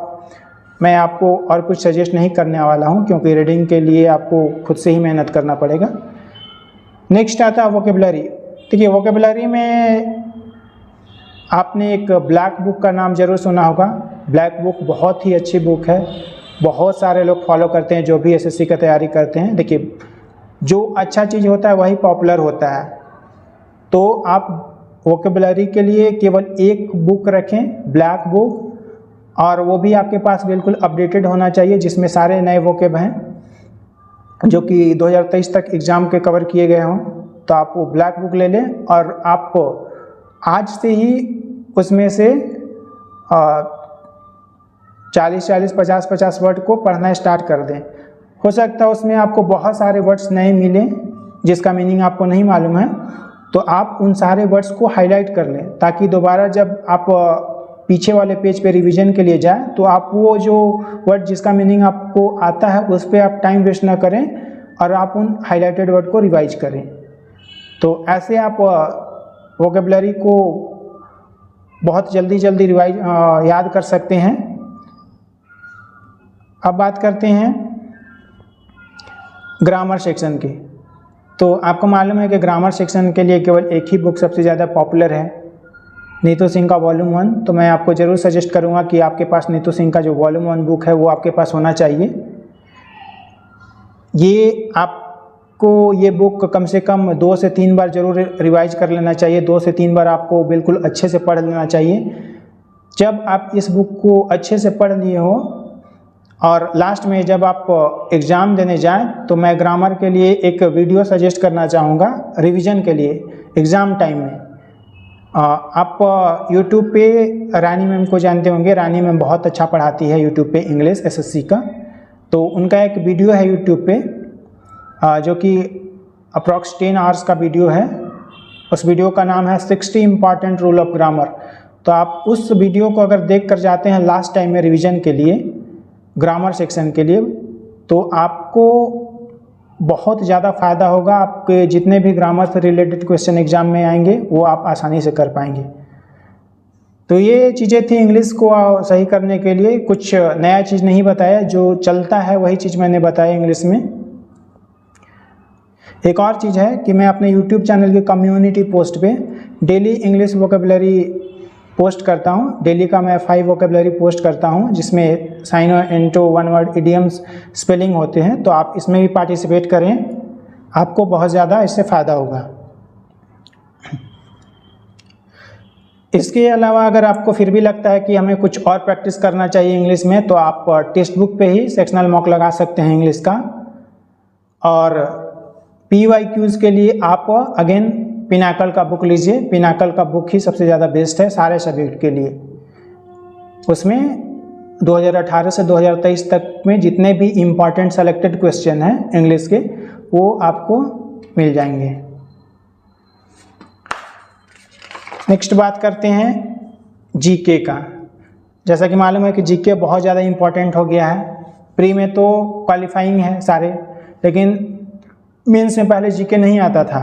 Speaker 1: मैं आपको और कुछ सजेस्ट नहीं करने वाला हूं, क्योंकि रीडिंग के लिए आपको खुद से ही मेहनत करना पड़ेगा। नेक्स्ट आता है वोकेबलरी। देखिए, वोकेबलरी में आपने एक ब्लैक बुक का नाम जरूर सुना होगा। ब्लैक बुक बहुत ही अच्छी बुक है, बहुत सारे लोग फॉलो करते हैं जो भी एसएससी का तैयारी करते हैं। देखिए, जो अच्छा चीज़ होता है वही पॉपुलर होता है, तो आप वोकेबलरी के लिए केवल एक बुक रखें, ब्लैक बुक, और वो भी आपके पास बिल्कुल अपडेटेड होना चाहिए, जिसमें सारे नए वोकेब हैं जो कि 2023 तक एग्ज़ाम के कवर किए गए हों। तो आप वो ब्लैक बुक ले लें और आप आज से ही उसमें से 40-40, 50-50 वर्ड को पढ़ना स्टार्ट कर दें। हो सकता है उसमें आपको बहुत सारे वर्ड्स नए मिलें जिसका मीनिंग आपको नहीं मालूम है, तो आप उन सारे वर्ड्स को हाईलाइट कर लें, ताकि दोबारा जब आप पीछे वाले पेज पे रिवीजन के लिए जाएं तो आप वो जो वर्ड जिसका मीनिंग आपको आता है उस पर आप टाइम वेस्ट ना करें और आप उन हाईलाइटेड वर्ड को रिवाइज करें। तो ऐसे आप वोकेबलरी को बहुत जल्दी रिवाइज याद कर सकते हैं। अब बात करते हैं ग्रामर सेक्शन की। तो आपको मालूम है कि ग्रामर सेक्शन के लिए केवल एक ही बुक सबसे ज़्यादा पॉपुलर है, नीतू सिंह का वॉल्यूम 1। तो मैं आपको ज़रूर सजेस्ट करूंगा कि आपके पास नीतू सिंह का जो वॉल्यूम 1 बुक है वो आपके पास होना चाहिए। ये आपको ये बुक कम से कम 2 से 3 बार जरूर रिवाइज कर लेना चाहिए। 2 से 3 बार आपको बिल्कुल अच्छे से पढ़ लेना चाहिए। जब आप इस बुक को अच्छे से पढ़ लिए हो और लास्ट में जब आप एग्ज़ाम देने जाएं, तो मैं ग्रामर के लिए एक वीडियो सजेस्ट करना चाहूँगा रिवीजन के लिए एग्ज़ाम टाइम में। आप यूट्यूब पे रानी मैम को जानते होंगे, रानी मैम बहुत अच्छा पढ़ाती है यूट्यूब पे इंग्लिश एसएससी का। तो उनका एक वीडियो है यूट्यूब पे जो कि अप्रॉक्स 10 आवर्स का वीडियो है। उस वीडियो का नाम है 60 इम्पॉर्टेंट रूल ऑफ ग्रामर। तो आप उस वीडियो को अगर देख कर जाते हैं लास्ट टाइम में रिवीजन के लिए, ग्रामर सेक्शन के लिए, तो आपको बहुत ज़्यादा फ़ायदा होगा। आपके जितने भी ग्रामर से रिलेटेड क्वेश्चन एग्जाम में आएंगे वो आप आसानी से कर पाएंगे। तो ये चीज़ें थी इंग्लिश को सही करने के लिए। कुछ नया चीज़ नहीं बताया, जो चलता है वही चीज़ मैंने बताया इंग्लिश में। एक और चीज़ है कि मैं अपने यूट्यूब चैनल के कम्युनिटी पोस्ट पे डेली इंग्लिश वोकेबलरी पोस्ट करता हूँ। डेली का मैं 5 वोकेबलरी पोस्ट करता हूँ, जिसमें साइनो, इंटो, वन वर्ड, इडियम्स, स्पेलिंग होते हैं। तो आप इसमें भी पार्टिसिपेट करें, आपको बहुत ज़्यादा इससे फ़ायदा होगा। इसके अलावा अगर आपको फिर भी लगता है कि हमें कुछ और प्रैक्टिस करना चाहिए इंग्लिश में, तो आप टेक्स्ट बुक पे ही सेक्शनल मॉक लगा सकते हैं इंग्लिश का। और PYQs के लिए आप अगेन पिनाकल का बुक लीजिए। पिनाकल का बुक ही सबसे ज़्यादा बेस्ट है सारे सब्जेक्ट के लिए। उसमें 2018 से 2023 तक में जितने भी इम्पॉर्टेंट सेलेक्टेड क्वेश्चन हैं इंग्लिश के, वो आपको मिल जाएंगे। नेक्स्ट बात करते हैं जीके का। जैसा कि मालूम है कि जीके बहुत ज़्यादा इम्पॉर्टेंट हो गया है। प्री में तो क्वालिफाइंग है सारे, लेकिन मेंस में पहले जीके नहीं आता था।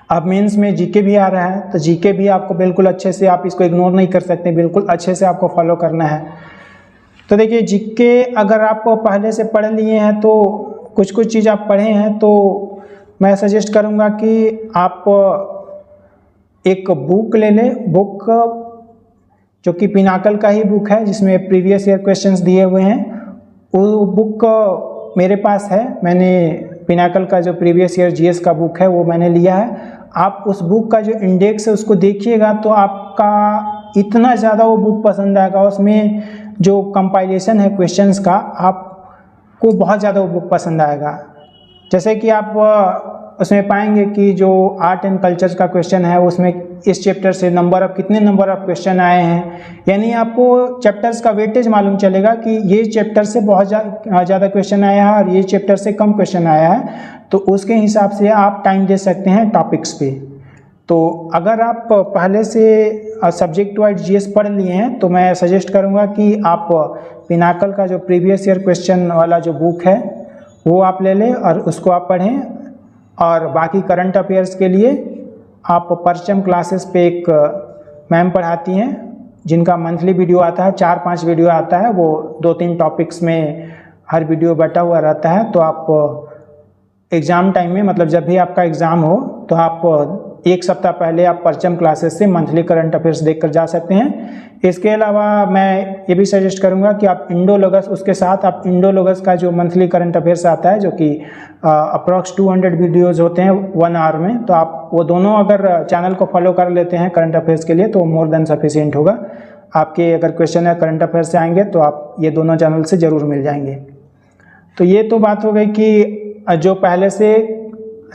Speaker 1: अब मेंस में जीके भी आ रहा है, तो जीके भी आपको बिल्कुल अच्छे से, आप इसको इग्नोर नहीं कर सकते, बिल्कुल अच्छे से आपको फॉलो करना है। तो देखिए, जीके अगर आप पहले से पढ़ लिए हैं, तो कुछ चीज़ आप पढ़े हैं, तो मैं सजेस्ट करूँगा कि आप एक बुक ले लें। बुक जो कि पिनाकल का ही बुक है, जिसमें प्रीवियस ईयर क्वेश्चंस दिए हुए हैं। वो बुक मेरे पास है, मैंने पिनाकल का जो प्रीवियस ईयर जीएस का बुक है वो मैंने लिया है। आप उस बुक का जो इंडेक्स है उसको देखिएगा, तो आपका इतना ज़्यादा वो बुक पसंद आएगा। उसमें जो कंपाइलेशन है क्वेश्चंस का, आपको बहुत ज़्यादा वो बुक पसंद आएगा। जैसे कि आप उसमें पाएंगे कि जो आर्ट एंड कल्चर का क्वेश्चन है, उसमें इस चैप्टर से कितने नंबर ऑफ क्वेश्चन आए हैं, यानी आपको चैप्टर्स का वेटेज मालूम चलेगा कि ये चैप्टर से बहुत ज़्यादा क्वेश्चन आया है और ये चैप्टर से कम क्वेश्चन आया है। तो उसके हिसाब से आप टाइम दे सकते हैं टॉपिक्स पे। तो अगर आप पहले से सब्जेक्ट वाइज जीएस पढ़ लिए हैं, तो मैं सजेस्ट करूँगा कि आप पिनाकल का जो प्रीवियस ईयर क्वेश्चन वाला जो बुक है वो आप ले लें और उसको आप पढ़ें। और बाकी करंट अफेयर्स के लिए आप परचम क्लासेस पे एक मैम पढ़ाती हैं, जिनका मंथली वीडियो आता है, 4-5 वीडियो आता है। वो 2-3 टॉपिक्स में हर वीडियो बटा हुआ रहता है। तो आप एग्ज़ाम टाइम में, मतलब जब भी आपका एग्ज़ाम हो, तो आप एक सप्ताह पहले आप परचम क्लासेस से मंथली करंट अफेयर्स देखकर जा सकते हैं। इसके अलावा मैं ये भी सजेस्ट करूंगा कि आप इंडोलॉगस, उसके साथ आप इंडोलॉगस का जो मंथली करंट अफेयर्स आता है, जो कि अप्रॉक्स 200 वीडियोज़ होते हैं 1 आवर में, तो आप वो दोनों अगर चैनल को फॉलो कर लेते हैं करंट अफेयर्स के लिए तो मोर देन सफिशिएंट होगा। आपके अगर क्वेश्चन है करंट अफेयर्स से आएंगे तो आप ये दोनों चैनल से ज़रूर मिल जाएंगे। तो ये तो बात हो गई कि जो पहले से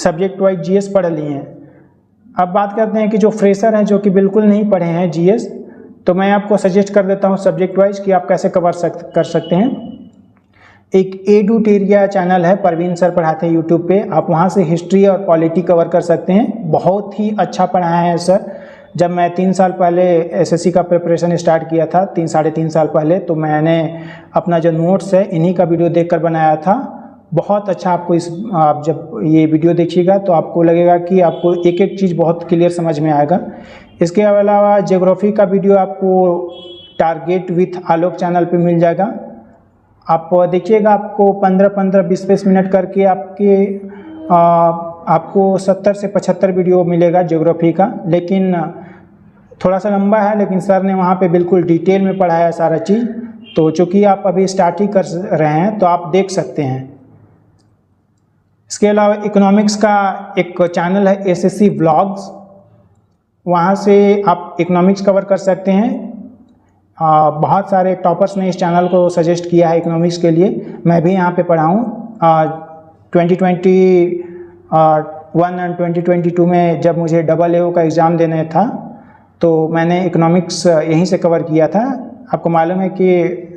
Speaker 1: सब्जेक्ट वाइज जीएस पढ़ लिए हैं। अब बात करते हैं कि जो फ्रेशर हैं, जो कि बिल्कुल नहीं पढ़े हैं जीएस, तो मैं आपको सजेस्ट कर देता हूँ सब्जेक्ट वाइज कि आप कैसे कर सकते हैं। एक एडुटेरिया चैनल है, परवीन सर पढ़ाते हैं यूट्यूब पे, आप वहाँ से हिस्ट्री और पॉलिटी कवर कर सकते हैं। बहुत ही अच्छा पढ़ाया है सर। जब मैं 3 साल पहले एसएससी का प्रिपरेशन स्टार्ट किया था, 3-3.5 साल पहले, तो मैंने अपना जो नोट्स है इन्हीं का वीडियो देखकर बनाया था। बहुत अच्छा आपको आप जब ये वीडियो देखिएगा तो आपको लगेगा कि आपको एक एक चीज़ बहुत क्लियर समझ में आएगा। इसके अलावा ज्योग्राफी का वीडियो आपको टारगेट विथ आलोक चैनल पे मिल जाएगा। आप देखिएगा, आपको 15-15, 20-20 मिनट करके आपको 70 से 75 वीडियो मिलेगा ज्योग्राफी का, लेकिन थोड़ा सा लंबा है, लेकिन सर ने वहाँ पे बिल्कुल डिटेल में पढ़ाया सारा चीज़। तो चूँकि आप अभी स्टार्ट ही कर रहे हैं तो आप देख सकते हैं। इसके अलावा इकोनॉमिक्स का एक चैनल है एसएससी व्लॉग्स, वहाँ से आप इकोनॉमिक्स कवर कर सकते हैं। बहुत सारे टॉपर्स ने इस चैनल को सजेस्ट किया है इकोनॉमिक्स के लिए। मैं भी यहाँ पे पढ़ा हूँ। 2021 और 2022 में जब मुझे AAO का एग्ज़ाम देने था तो मैंने इकोनॉमिक्स यहीं से कवर किया था। आपको मालूम है कि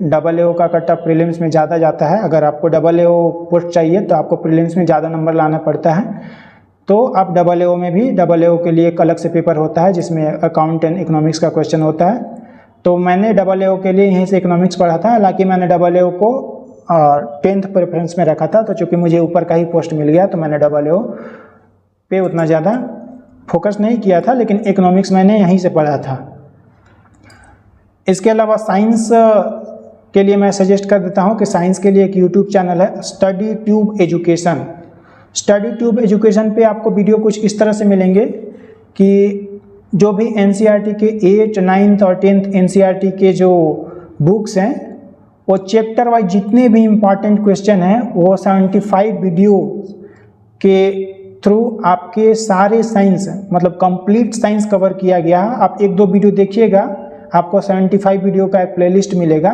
Speaker 1: AAO का कट ऑफ प्रीलिम्स में ज़्यादा जाता है। अगर आपको AAO पोस्ट चाहिए तो आपको प्रीलिम्स में ज़्यादा नंबर लाना पड़ता है। तो आप AAO में भी, AAO के लिए एक अलग से पेपर होता है जिसमें अकाउंट एंड इकोनॉमिक्स का क्वेश्चन होता है। तो मैंने AAO के लिए यहीं से इकोनॉमिक्स पढ़ा था। हालांकि मैंने AAO को 10th प्रेफरेंस में रखा था, तो चूँकि मुझे ऊपर का ही पोस्ट मिल गया तो मैंने AAO पे उतना ज़्यादा फोकस नहीं किया था, लेकिन इकोनॉमिक्स मैंने यहीं से पढ़ा था। इसके अलावा साइंस के लिए मैं सजेस्ट कर देता हूँ कि साइंस के लिए एक यूट्यूब चैनल है study tube education. Study tube education पे आपको वीडियो कुछ इस तरह से मिलेंगे कि जो भी एनसीईआरटी के 8th, 9th और 10th एनसीईआरटी के जो बुक्स हैं, वो चैप्टर वाइज जितने भी इम्पॉर्टेंट क्वेश्चन हैं वो 75 वीडियो के थ्रू आपके सारे साइंस, मतलब कंप्लीट साइंस कवर किया गया है। आप 1-2 वीडियो देखिएगा, आपको 75 वीडियो का एक प्लेलिस्ट मिलेगा।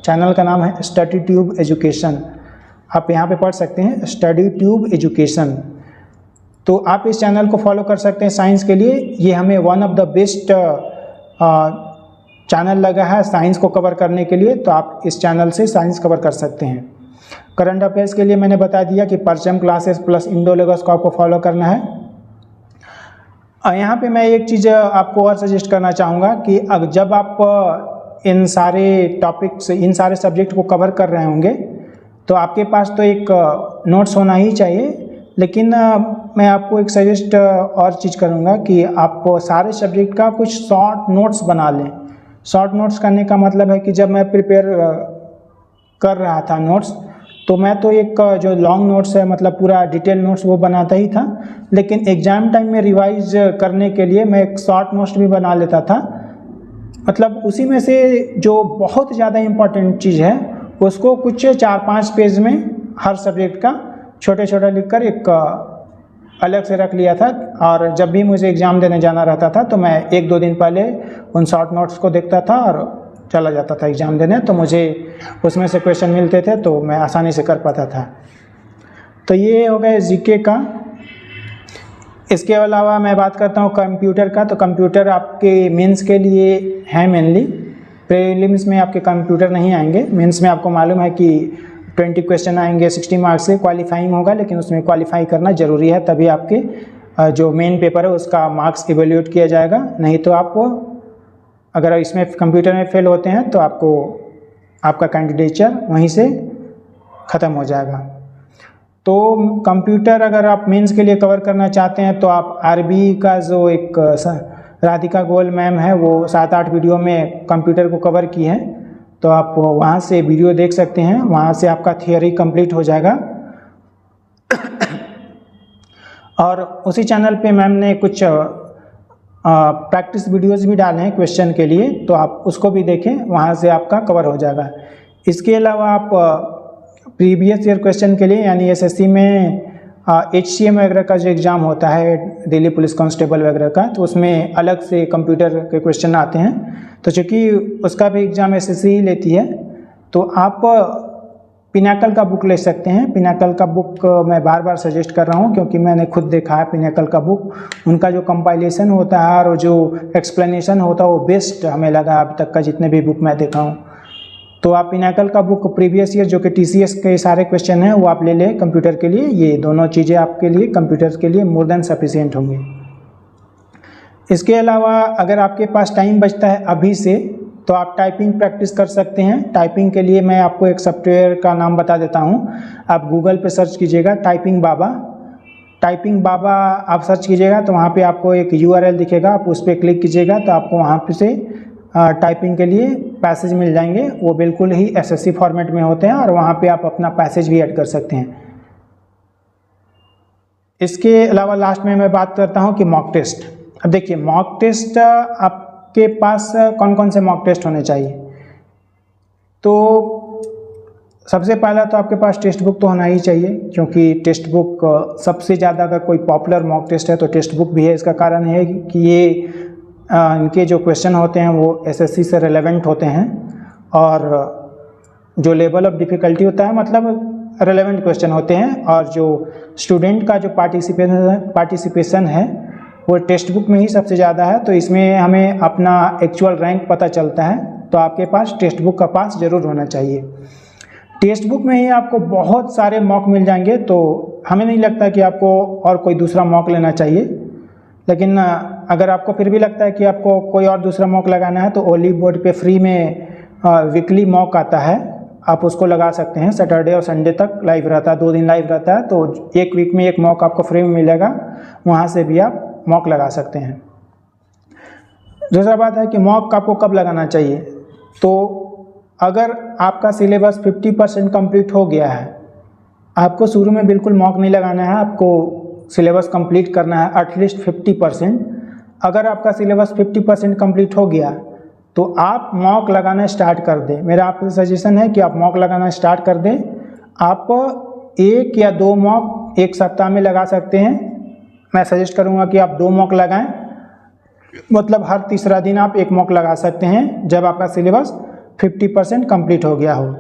Speaker 1: चैनल का नाम है स्टडी ट्यूब एजुकेशन। आप यहाँ पे पढ़ सकते हैं स्टडी ट्यूब एजुकेशन। तो आप इस चैनल को फॉलो कर सकते हैं साइंस के लिए। ये हमें one of the best channel लगा है साइंस को कवर करने के लिए, तो आप इस चैनल से साइंस कवर कर सकते हैं। करंट अफेयर्स के लिए मैंने बता दिया कि परचम क्लासेस प्लस इंडोलॉगस को आपको फॉलो करना है। यहाँ पे मैं एक चीज़ आपको और सजेस्ट करना चाहूँगा कि अब जब आप इन सारे टॉपिक्स, इन सारे सब्जेक्ट को कवर कर रहे होंगे तो आपके पास तो एक नोट्स होना ही चाहिए, लेकिन मैं आपको एक सजेस्ट और चीज़ करूँगा कि आप सारे सब्जेक्ट का कुछ शॉर्ट नोट्स बना लें। शॉर्ट नोट्स करने का मतलब है कि जब मैं प्रिपेयर कर रहा था नोट्स, तो मैं तो एक जो लॉन्ग नोट्स है, मतलब पूरा डिटेल नोट्स वो बनाता ही था, लेकिन एग्ज़ाम टाइम में रिवाइज करने के लिए मैं एक शॉर्ट नोट्स भी बना लेता था। मतलब उसी में से जो बहुत ज़्यादा इम्पॉर्टेंट चीज़ है उसको कुछ 4-5 पेज में हर सब्जेक्ट का छोटे छोटे लिखकर एक अलग से रख लिया था। और जब भी मुझे एग्ज़ाम देने जाना रहता था तो मैं 1-2 दिन पहले उन शॉर्ट नोट्स को देखता था और चला जाता था एग्ज़ाम देने, तो मुझे उसमें से क्वेश्चन मिलते थे तो मैं आसानी से कर पाता था। तो ये हो गए जीके का। इसके अलावा मैं बात करता हूँ कंप्यूटर का। तो कंप्यूटर आपके मेंस के लिए है मेनली, प्रीलिम्स में आपके कंप्यूटर नहीं आएंगे। मेंस में आपको मालूम है कि 20 क्वेश्चन आएंगे 60 मार्क्स से, क्वालिफाइंग होगा, लेकिन उसमें क्वालिफाई करना ज़रूरी है, तभी आपके जो मेन पेपर है उसका मार्क्स इवेल्यूएट किया जाएगा। नहीं तो आपको अगर इसमें कंप्यूटर में फेल होते हैं तो आपको आपका कैंडिडेचर वहीं से ख़त्म हो जाएगा। तो कंप्यूटर अगर आप मेंस के लिए कवर करना चाहते हैं तो आप आरबी का जो एक राधिका गोयल मैम है वो 7-8 वीडियो में कंप्यूटर को कवर की है, तो आप वहाँ से वीडियो देख सकते हैं। वहाँ से आपका थियोरी कंप्लीट हो जाएगा। और उसी चैनल पे मैम ने कुछ प्रैक्टिस वीडियोस भी डाले हैं क्वेश्चन के लिए, तो आप उसको भी देखें, वहाँ से आपका कवर हो जाएगा। इसके अलावा आप प्रीवियस ईयर क्वेश्चन के लिए यानी एसएससी में HCM वगैरह का जो एग्ज़ाम होता है, दिल्ली पुलिस कांस्टेबल वगैरह का, तो उसमें अलग से कंप्यूटर के क्वेश्चन आते हैं। तो चूँकि उसका भी एग्ज़ाम एसएससी ही लेती है, तो आप पिनाकल का बुक ले सकते हैं। पिनाकल का बुक मैं बार बार सजेस्ट कर रहा हूँ क्योंकि मैंने खुद देखा है पिनाकल का बुक, उनका जो कंपाइलेशन होता है और जो एक्सप्लेनेशन होता है वो बेस्ट हमें लगा अब तक का जितने भी बुक मैं देखा हूँ। तो आप पिनाकल का बुक प्रीवियस ईयर जो कि TCS के सारे क्वेश्चन हैं वो आप ले लें कंप्यूटर के लिए। ये दोनों चीज़ें आपके लिए कंप्यूटर के लिए मोर देन सफिशिएंट होंगी। इसके अलावा अगर आपके पास टाइम बचता है अभी से, तो आप टाइपिंग प्रैक्टिस कर सकते हैं। टाइपिंग के लिए मैं आपको एक सॉफ्टवेयर का नाम बता देता हूँ। आप गूगल पे सर्च कीजिएगा टाइपिंग बाबा। टाइपिंग बाबा आप सर्च कीजिएगा तो वहाँ पे आपको एक URL दिखेगा, आप उस पर क्लिक कीजिएगा तो आपको वहाँ पे से टाइपिंग के लिए पैसेज मिल जाएंगे। वो बिल्कुल ही SSC फॉर्मेट में होते हैं और वहाँ पे आप अपना पैसेज भी ऐड कर सकते हैं। इसके अलावा लास्ट में मैं बात करता हूँ कि मॉक टेस्ट। अब देखिए मॉक टेस्ट आपके पास कौन कौन से मॉक टेस्ट होने चाहिए। तो सबसे पहला तो आपके पास टेक्स्ट बुक तो होना ही चाहिए, क्योंकि टेक्स्ट बुक सबसे ज़्यादा अगर कोई पॉपुलर मॉक टेस्ट है तो टेक्स्ट बुक भी है। इसका कारण है कि ये इनके जो क्वेश्चन होते हैं वो SSC से रिलेवेंट होते हैं और जो लेवल ऑफ डिफ़िकल्टी होता है मतलब रिलेवेंट क्वेश्चन होते हैं, और जो स्टूडेंट का जो पार्टिसिपेशन है वो टेक्स्ट बुक में ही सबसे ज़्यादा है। तो इसमें हमें अपना एक्चुअल रैंक पता चलता है। तो आपके पास टेक्स्ट बुक का पास ज़रूर होना चाहिए। टेक्स्ट बुक में ही आपको बहुत सारे मॉक मिल जाएंगे, तो हमें नहीं लगता कि आपको और कोई दूसरा मॉक लेना चाहिए। लेकिन अगर आपको फिर भी लगता है कि आपको कोई और दूसरा मॉक लगाना है तो ओलिव बोर्ड पे फ्री में वीकली मॉक आता है, आप उसको लगा सकते हैं। सैटरडे और संडे तक लाइव रहता है, 2 दिन लाइव रहता है, तो एक वीक में एक मॉक आपको फ्री में मिलेगा, वहाँ से भी आप मॉक लगा सकते हैं। दूसरा बात है कि मॉक आपको कब लगाना चाहिए। तो अगर आपका सिलेबस 50% कंप्लीट हो गया है, आपको शुरू में बिल्कुल मॉक नहीं लगाना है, आपको सिलेबस कंप्लीट करना है एटलीस्ट 50%। अगर आपका सिलेबस 50% कंप्लीट हो गया तो आप मॉक लगाना स्टार्ट कर दें। मेरा आपसे सजेशन है कि आप मॉक लगाना स्टार्ट कर दें। आप 1 या 2 मॉक एक सप्ताह में लगा सकते हैं। मैं सजेस्ट करूंगा कि आप 2 मॉक लगाएं, मतलब हर तीसरा दिन आप 1 मॉक लगा सकते हैं जब आपका सिलेबस 50% कंप्लीट हो गया हो।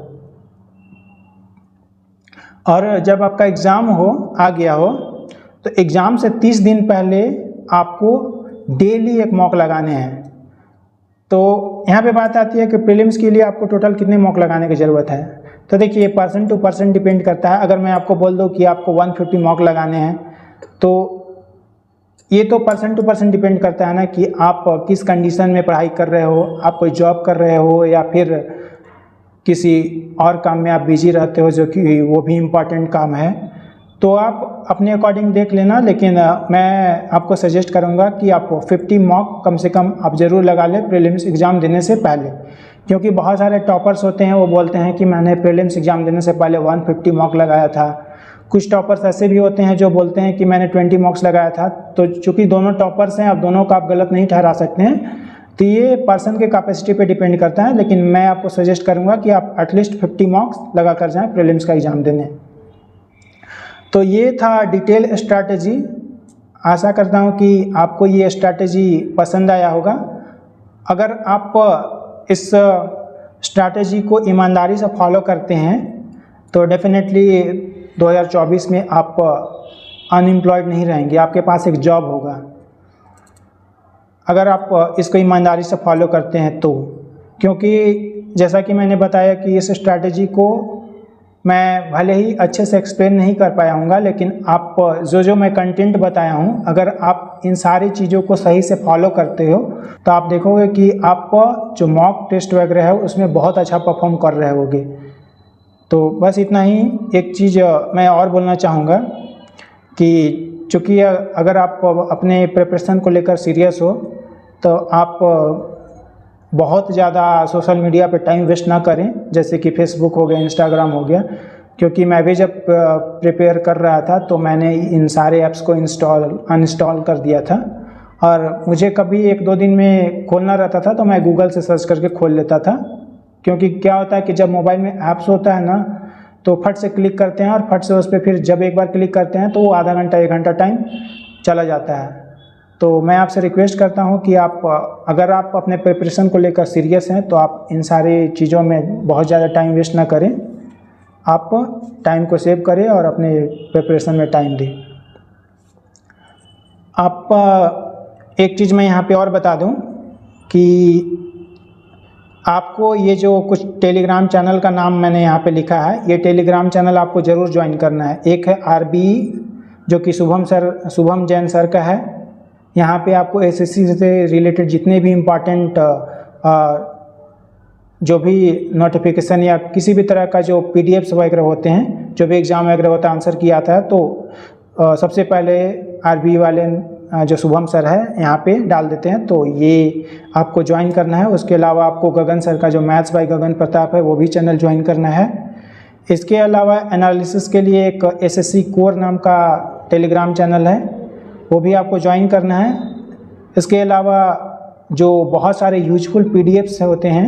Speaker 1: और जब आपका एग्ज़ाम आ गया हो तो एग्ज़ाम से 30 दिन पहले आपको डेली 1 मॉक लगाने हैं। तो यहाँ पे बात आती है कि प्रीलिम्स के लिए आपको टोटल कितने मॉक लगाने की ज़रूरत है। तो देखिए पर्सन टू पर्सन डिपेंड करता है। अगर मैं आपको बोल दूँ कि आपको 150 मॉक लगाने हैं, तो ये तो पर्सन टू पर्सन डिपेंड करता है ना कि आप किस कंडीशन में पढ़ाई कर रहे हो, आप कोई जॉब कर रहे हो या फिर किसी और काम में आप बिजी रहते हो जो कि वो भी इम्पॉर्टेंट काम है। तो आप अपने अकॉर्डिंग देख लेना, लेकिन मैं आपको सजेस्ट करूंगा कि आप 50 मॉक कम से कम आप ज़रूर लगा लें प्रीलिम्स एग्ज़ाम देने से पहले, क्योंकि बहुत सारे टॉपर्स होते हैं वो बोलते हैं कि मैंने प्रीलिम्स एग्ज़ाम देने से पहले 150 मॉक लगाया था। कुछ टॉपर्स ऐसे भी होते हैं जो बोलते हैं कि मैंने 20 मॉक्स लगाया था। तो चूँकि दोनों टॉपर्स हैं, आप दोनों को आप गलत नहीं ठहरा सकते हैं। तो ये पर्सन के कैपेसिटी पे डिपेंड करता है, लेकिन मैं आपको सजेस्ट करूंगा कि आप एटलीस्ट 50 मॉक्स लगा कर जाएँ प्रीलिम्स का एग्ज़ाम देने। तो ये था डिटेल स्ट्रैटेजी। आशा करता हूँ कि आपको ये स्ट्रैटेजी पसंद आया होगा। अगर आप इस स्ट्रैटेजी को ईमानदारी से फॉलो करते हैं तो डेफिनेटली 2024 में आप अनएम्प्लॉयड नहीं रहेंगे, आपके पास एक जॉब होगा। अगर आप इसको ईमानदारी से फॉलो करते हैं तो, क्योंकि जैसा कि मैंने बताया कि इस स्ट्रैटेजी को मैं भले ही अच्छे से एक्सप्लेन नहीं कर पाया हूँगा, लेकिन आप जो मैं कंटेंट बताया हूँ, अगर आप इन सारी चीज़ों को सही से फॉलो करते हो तो आप देखोगे कि आप जो मॉक टेस्ट वगैरह है उसमें बहुत अच्छा परफॉर्म कर रहे होगे। तो बस इतना ही। एक चीज़ मैं और बोलना चाहूँगा कि चूँकि अगर आप अपने प्रिपरेशन को लेकर सीरियस हो तो आप बहुत ज़्यादा सोशल मीडिया पे टाइम वेस्ट ना करें, जैसे कि फेसबुक हो गया, इंस्टाग्राम हो गया। क्योंकि मैं भी जब प्रिपेयर कर रहा था तो मैंने इन सारे ऐप्स को अनइंस्टॉल कर दिया था और मुझे कभी 1-2 दिन में खोलना रहता था तो मैं गूगल से सर्च करके खोल लेता था, क्योंकि क्या होता है कि जब मोबाइल में ऐप्स होता है ना तो फट से क्लिक करते हैं और फट से उस पर फिर जब एक बार क्लिक करते हैं तो वो आधा घंटा 1 घंटा टाइम चला जाता है। तो मैं आपसे रिक्वेस्ट करता हूं कि आप अगर आप अपने प्रिपरेशन को लेकर सीरियस हैं तो आप इन सारी चीज़ों में बहुत ज़्यादा टाइम वेस्ट ना करें, आप टाइम को सेव करें और अपने प्रिपरेशन में टाइम दें। आप एक चीज़ मैं यहाँ पे और बता दूँ कि आपको ये जो कुछ टेलीग्राम चैनल का नाम मैंने यहाँ पे लिखा है, ये टेलीग्राम चैनल आपको ज़रूर ज्वाइन करना है। एक है RBE जो कि शुभम जैन सर का है। यहाँ पे आपको SSC से रिलेटेड जितने भी इम्पॉर्टेंट जो भी नोटिफिकेशन या किसी भी तरह का जो PDFs वगैरह होते हैं, जो भी एग्ज़ाम वगैरह होता है, आंसर किया था, तो सबसे पहले RBE वाले जो शुभम सर है यहाँ पे डाल देते हैं, तो ये आपको ज्वाइन करना है। उसके अलावा आपको गगन सर का जो मैथ्स बाय गगन प्रताप है वो भी चैनल ज्वाइन करना है। इसके अलावा एनालिसिस के लिए एक SSC कोर नाम का टेलीग्राम चैनल है, वो भी आपको ज्वाइन करना है। इसके अलावा जो बहुत सारे यूजफुल PDFs होते हैं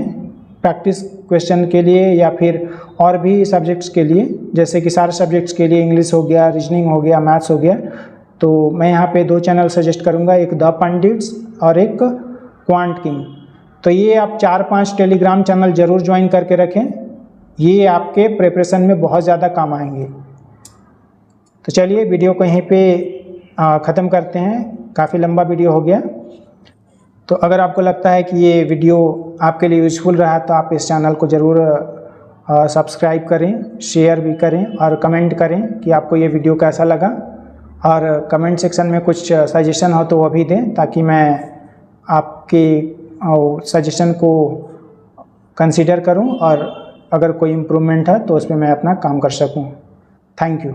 Speaker 1: प्रैक्टिस क्वेश्चन के लिए या फिर और भी सब्जेक्ट्स के लिए, जैसे कि सारे सब्जेक्ट्स के लिए इंग्लिश हो गया, रीजनिंग हो गया, मैथ्स हो गया, तो मैं यहाँ पे 2 चैनल सजेस्ट करूँगा, एक द पंडिट्स और एक क्वांट किंग। तो ये आप 4-5 टेलीग्राम चैनल ज़रूर ज्वाइन करके रखें, ये आपके प्रिपरेशन में बहुत ज़्यादा काम आएंगे। तो चलिए वीडियो को यहीं पे ख़त्म करते हैं, काफ़ी लंबा वीडियो हो गया। तो अगर आपको लगता है कि ये वीडियो आपके लिए यूज़फुल रहा तो आप इस चैनल को ज़रूर सब्सक्राइब करें, शेयर भी करें और कमेंट करें कि आपको ये वीडियो कैसा लगा, और कमेंट सेक्शन में कुछ सजेशन हो तो वो भी दें, ताकि मैं आपके सजेशन को कंसीडर करूं और अगर कोई इम्प्रूवमेंट है तो उस पर मैं अपना काम कर सकूं। Thank you.